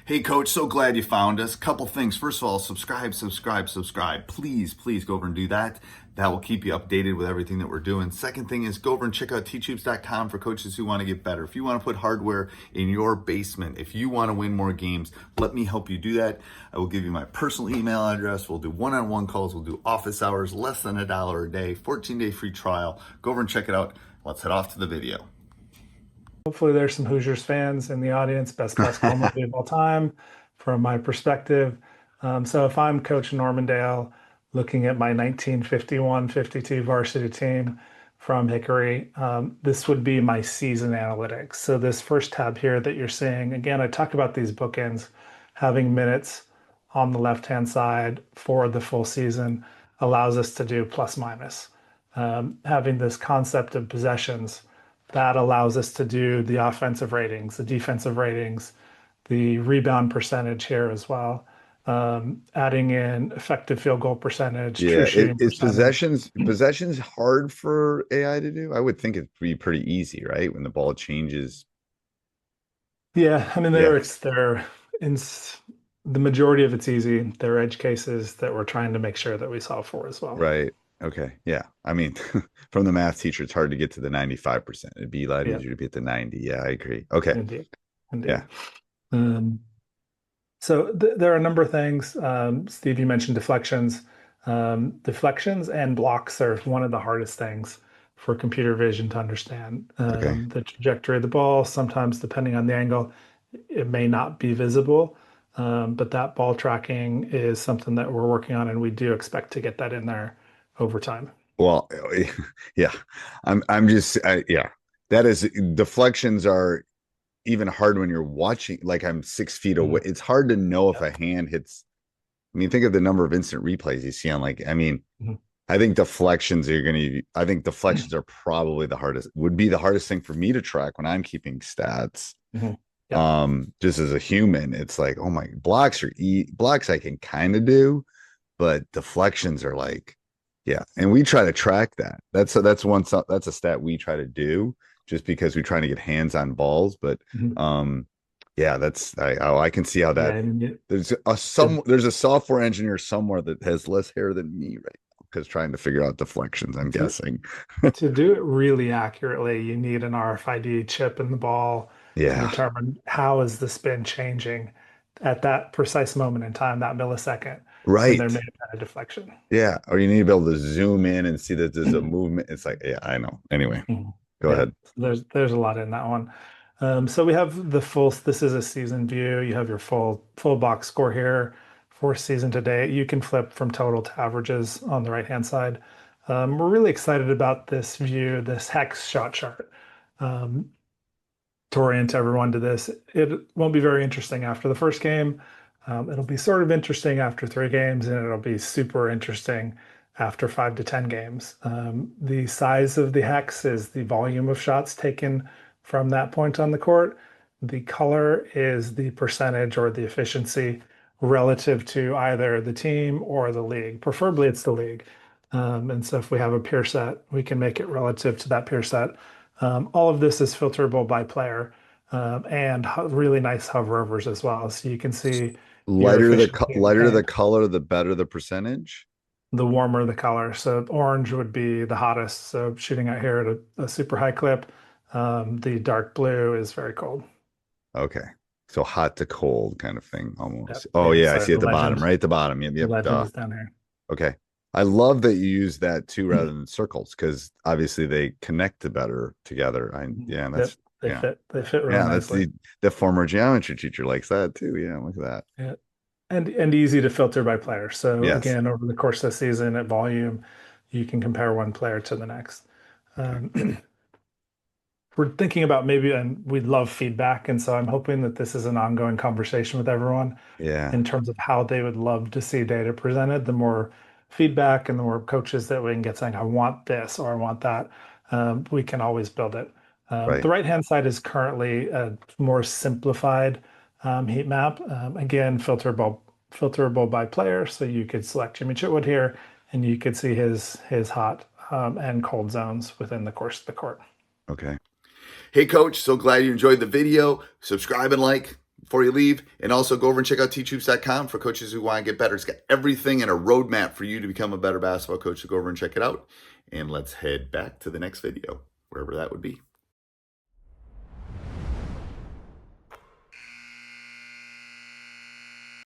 Hey, Coach, so glad you found us. Couple things. First of all, subscribe. Please go over and do that. That will keep you updated with everything that we're doing. Second thing is go over and check out teachhoops.com for coaches who want to get better. If you want to put hardware in your basement, if you want to win more games, let me help you do that. I will give you my personal email address. We'll do one-on-one calls. We'll do office hours, less than $1 a day, 14-day free trial. Go over and check it out. Let's head off to the video. Hopefully, there's some Hoosiers fans in the audience. Best basketball movie of all time, from my perspective. So, if I'm Coach Normandale looking at my 1951-52 varsity team from Hickory, this would be my season analytics. So, this first tab here that you're seeing, again, I talk about these bookends, having minutes on the left-hand side for the full season allows us to do plus minus. Having this concept of possessions that allows us to do the offensive ratings, the defensive ratings, the rebound percentage here as well. Adding in effective field goal percentage, true Yeah, shooting is percentage. possessions hard for AI to do? I would think it'd be pretty easy, right? When the ball changes. Yeah, I mean Yeah, they're in the majority of it's easy. There are edge cases that we're trying to make sure that we solve for as well. right. Okay. Yeah. I mean, from the math teacher, it's hard to get to the 95%. It'd be a lot Yeah, easier to be at the 90. Yeah, I agree. Okay. indeed, indeed. Yeah. Um, So there are a number of things. Steve, you mentioned deflections. Deflections and blocks are one of the hardest things for computer vision to understand. Okay. The trajectory of the ball, sometimes depending on the angle, it may not be visible. But that ball tracking is something that we're working on, and we do expect to get that in there over time. Well, yeah. Yeah. That is deflections are even hard when you're watching, like I'm 6 feet away. Mhm. It's hard to know if Yep. a hand hits. I mean, think of the number of instant replays you see on I mean, Mhm. I think deflections are probably would be the hardest thing for me to track when I'm keeping stats. Mhm. Yep. Just as a human, it's like, oh my, blocks I can kind of do, but deflections are like, yeah. And we try to track that. That's a stat we try to do just because we're trying to get hands on balls. But Mhm. yeah, I can see how Yeah, that and to there's a software engineer somewhere that has less hair than me right now because trying to figure out deflections, I'm to guessing. To do it really accurately, you need an RFID chip in the ball to Yeah, determine how is the spin changing at that precise moment in time, that millisecond, when they're right. made at a deflection. Yeah. Or you need to be able to zoom in and see that there's a movement. It's like, yeah, I know. Anyway, Mhm. go Yeah, ahead. there's a lot in that one. So we have the full. This is a season view. You have your full box score here for season to date. You can flip from total to averages on the right hand side. We're really excited about this view, this hex shot chart. Um, to orient everyone to this. It won't be very interesting after the first game. It'll be sort of interesting after 3 games, and it'll be super interesting after 5 to 10 games. The size of the hex is the volume of shots taken from that point on the court. The color is the percentage or the efficiency relative to either the team or the league. Preferably, it's the league. And so if we have a peer set, we can make it relative to that peer set. All of this is filterable by player and really nice hover-overs as well. So you can see your efficiency in the Lighter the paint, color, the better the percentage. the warmer the color. So orange would be the hottest. So shooting out here at a super high clip. The dark blue is very cold. Okay. So hot to cold kind of thing Yep. almost. Oh Yeah, yeah, I sorry, see at the bottom, right at the bottom. Yep, the yep. legend Duh. is down here. Okay. I love that you use that too rather than circles because obviously they connect better together. Yeah, Yep, yeah. they fit really Yeah, that's nicely. the former geometry teacher likes that too. Yeah, look at that. Yeah. And easy to filter by player. So Yes. again, over the course of the season at volume, you can compare one player to the next. Okay. Um, we're thinking about maybe, and we'd love feedback. And so I'm hoping that this is an ongoing conversation with everyone Yeah. in terms of how they would love to see data presented. The more feedback and the more coaches that we can get saying, I want this or I want that, we can always build it. Right. The right-hand side is currently a more simplified heat map. Again, filterable by player. So you could select Jimmy Chitwood here and you could see his hot and cold zones within the course of the court. Okay. Hey, Coach, so glad you enjoyed the video. Subscribe and like. before you leave. And also go over and check out teachhoops.com for coaches who want to get better. It's got everything and a roadmap for you to become a better basketball coach. So go over and check it out. And let's head back to the next video, wherever that would be.